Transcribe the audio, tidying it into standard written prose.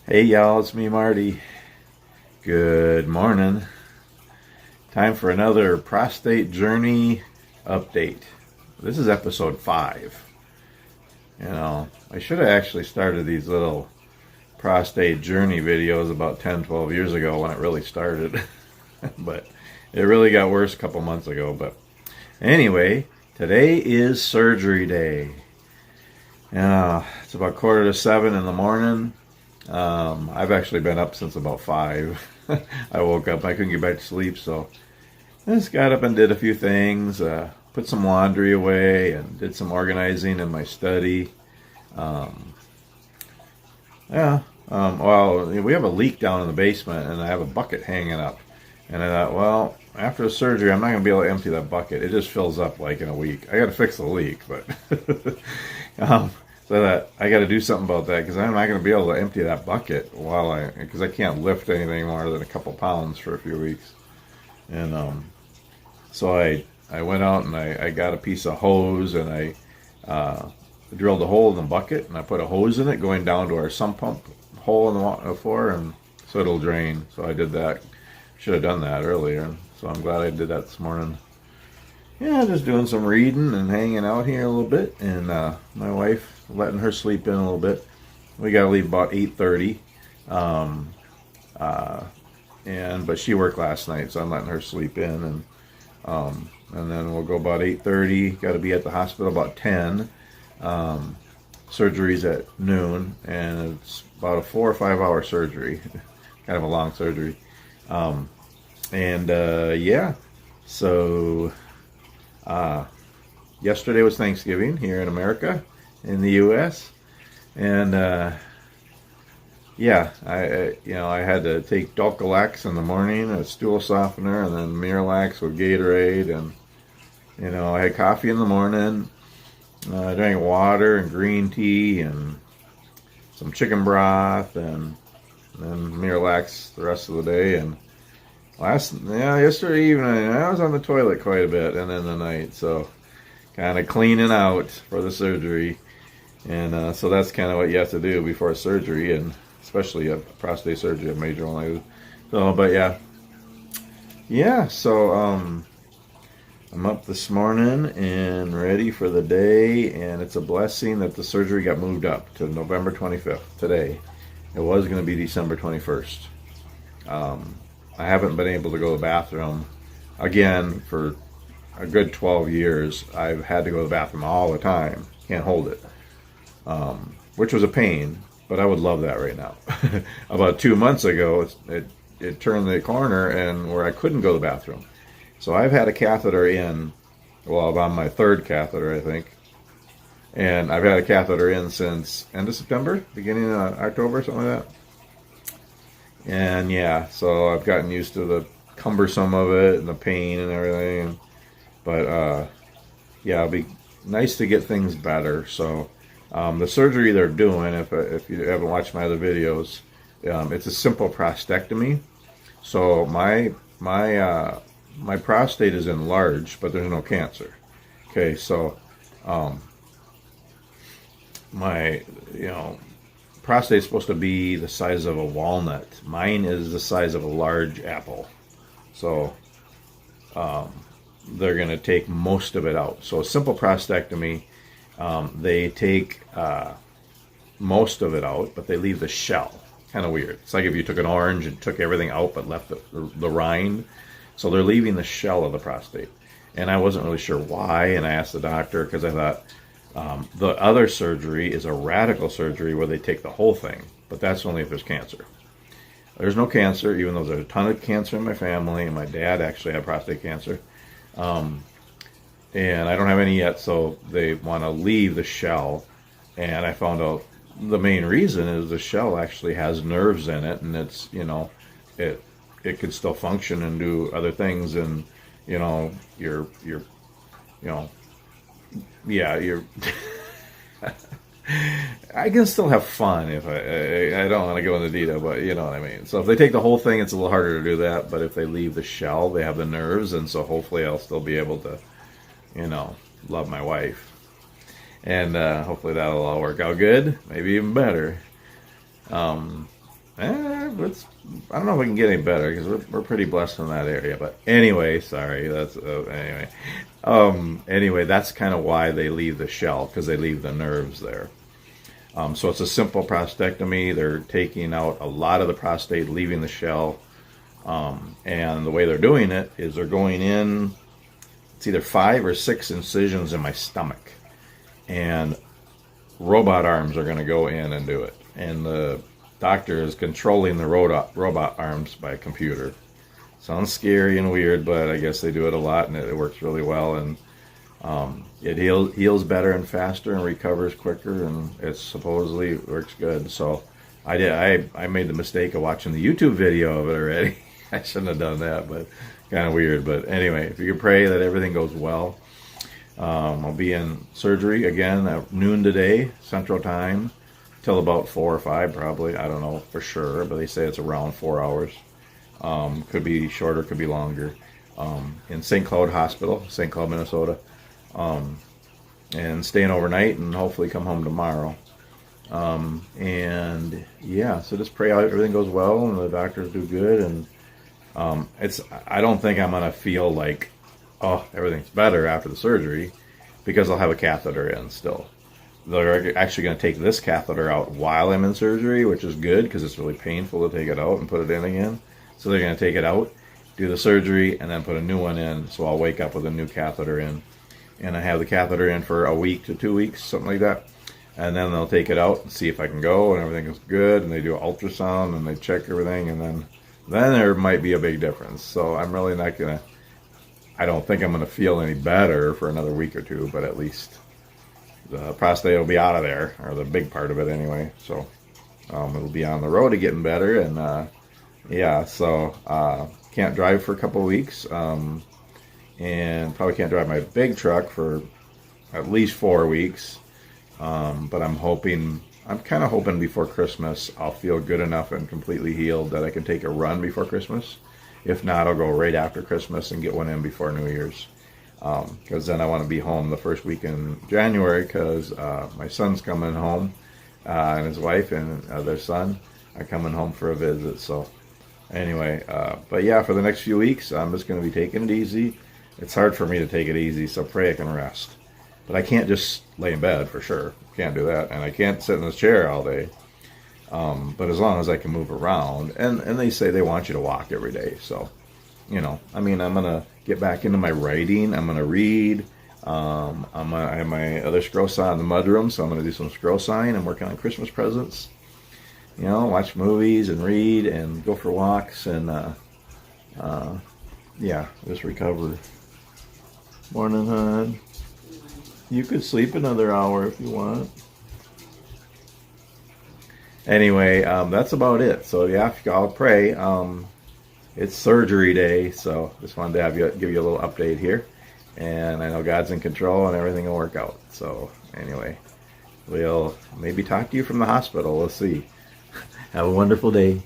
Hey y'all, it's me Marty. Good morning. Time for another prostate journey update. This is episode 5. I should have actually started these little prostate journey videos about 10, 12 years ago when it really started. But it really got worse a couple months ago. But anyway, today is surgery day. It's about 6:45 in the morning. I've actually been up since about 5. I woke up, I couldn't get back to sleep, so I just got up and did a few things, put some laundry away and did some organizing in my study. Well, we have a leak down in the basement and I have a bucket hanging up. And I thought, well, after the surgery, I'm not going to be able to empty that bucket. It just fills up like in a week. I got to fix the leak, but so that I got to do something about that because I'm not going to be able to empty that bucket because I can't lift anything more than a couple pounds for a few weeks. And so I went out and I got a piece of hose and I drilled a hole in the bucket and I put a hose in it going down to our sump pump hole in the floor, and so it'll drain. So I did that. Should have done that earlier. So I'm glad I did that this morning. Yeah, just doing some reading and hanging out here a little bit, and my wife letting her sleep in a little bit. We got to leave about 8:30, but she worked last night, so I'm letting her sleep in, and then we'll go about 8:30. Got to be at the hospital about 10. Surgery's at noon, and it's about a 4 or 5 hour surgery, kind of a long surgery, yeah. So yesterday was Thanksgiving here in America, in the U.S., and I had to take Dulcolax in the morning, a stool softener, and then Miralax with Gatorade, and I had coffee in the morning. I drank water and green tea and some chicken broth, and then Miralax the rest of the day. And yesterday evening I was on the toilet quite a bit, and then the night, so kind of cleaning out for the surgery. And so that's kind of what you have to do before surgery, and especially a prostate surgery, a major one. So I'm up this morning and ready for the day, and it's a blessing that the surgery got moved up to November 25th today. It was going to be December 21st. I haven't been able to go to the bathroom again for a good 12 years. I've had to go to the bathroom all the time. Can't hold it. Which was a pain, but I would love that right now. About 2 months ago, it turned the corner and where I couldn't go to the bathroom. So I've had a catheter in, well, I'm on my 3rd catheter, I think. And I've had a catheter in since end of September, beginning of October, something like that. And yeah, so I've gotten used to the cumbersome of it and the pain and everything. But it'll be nice to get things better. So the surgery they're doing, if you haven't watched my other videos, it's a simple prostatectomy. So my prostate is enlarged, but there's no cancer. Okay, so my prostate is supposed to be the size of a walnut. Mine is the size of a large apple. So they're going to take most of it out. So a simple prostatectomy, they take most of it out, but they leave the shell. Kind of weird. It's like if you took an orange and took everything out but left the rind. So they're leaving the shell of the prostate. And I wasn't really sure why, and I asked the doctor because I thought the other surgery is a radical surgery where they take the whole thing, but that's only if there's cancer. There's no cancer, even though there's a ton of cancer in my family, and my dad actually had prostate cancer. And I don't have any yet, so they want to leave the shell. And I found out the main reason is the shell actually has nerves in it, and it's, it could still function and do other things, and you're I can still have fun if I don't want to go into detail, but you know what I mean. So if they take the whole thing, it's a little harder to do that, but if they leave the shell, they have the nerves, and so hopefully I'll still be able to love my wife, and hopefully that'll all work out good, maybe even better. I don't know if we can get any better because we're pretty blessed in that area. But anyway, sorry. That's anyway. Anyway, that's kind of why they leave the shell, because they leave the nerves there. So it's a simple prostatectomy. They're taking out a lot of the prostate, leaving the shell. And the way they're doing it is they're going in, it's either 5 or 6 incisions in my stomach. And robot arms are going to go in and do it. And the doctor is controlling the robot arms by a computer. Sounds scary and weird, but I guess they do it a lot, and it works really well. And it heals better and faster and recovers quicker, and it supposedly works good. So I made the mistake of watching the YouTube video of it already. I shouldn't have done that, but kind of weird. But anyway, if you could pray that everything goes well. I'll be in surgery again at noon today, Central Time, till about 4 or 5 probably. I don't know for sure, but they say it's around 4 hours. Could be shorter, could be longer. In St. Cloud Hospital, St. Cloud, Minnesota. And staying overnight and hopefully come home tomorrow. And yeah, so just pray out everything goes well and the doctors do good. And I don't think I'm going to feel like, oh, everything's better after the surgery, because I'll have a catheter in still. They're actually going to take this catheter out while I'm in surgery, which is good because it's really painful to take it out and put it in again. So they're going to take it out, do the surgery, and then put a new one in. So I'll wake up with a new catheter in. And I have the catheter in for a week to 2 weeks, something like that. And then they'll take it out and see if I can go, and everything is good. And they do an ultrasound, and they check everything, and then there might be a big difference. So I'm really not going to, I don't think I'm going to feel any better for another week or two, but at least the prostate will be out of there, or the big part of it anyway. So it'll be on the road to getting better. And yeah, so can't drive for a couple of weeks, and probably can't drive my big truck for at least 4 weeks. But I'm kind of hoping before Christmas I'll feel good enough and completely healed that I can take a run before Christmas. If not, I'll go right after Christmas and get one in before New Year's. Because then I want to be home the first week in January, because my son's coming home, and his wife and their son are coming home for a visit. So anyway, but yeah, for the next few weeks, I'm just going to be taking it easy. It's hard for me to take it easy, so pray I can rest. But I can't just lay in bed, for sure. Can't do that. And I can't sit in this chair all day. But as long as I can move around, and they say they want you to walk every day. So, I mean, I'm going to get back into my writing. I'm going to read. I have my other scroll sign in the mudroom, so I'm going to do some scroll sign. I'm working on Christmas presents. Watch movies and read and go for walks and, yeah, just recover. Morning, hon. You could sleep another hour if you want. Anyway, that's about it. So yeah, I'll pray. It's surgery day, so just wanted to give you a little update here. And I know God's in control and everything will work out. So anyway, we'll maybe talk to you from the hospital. We'll see. Have a wonderful day.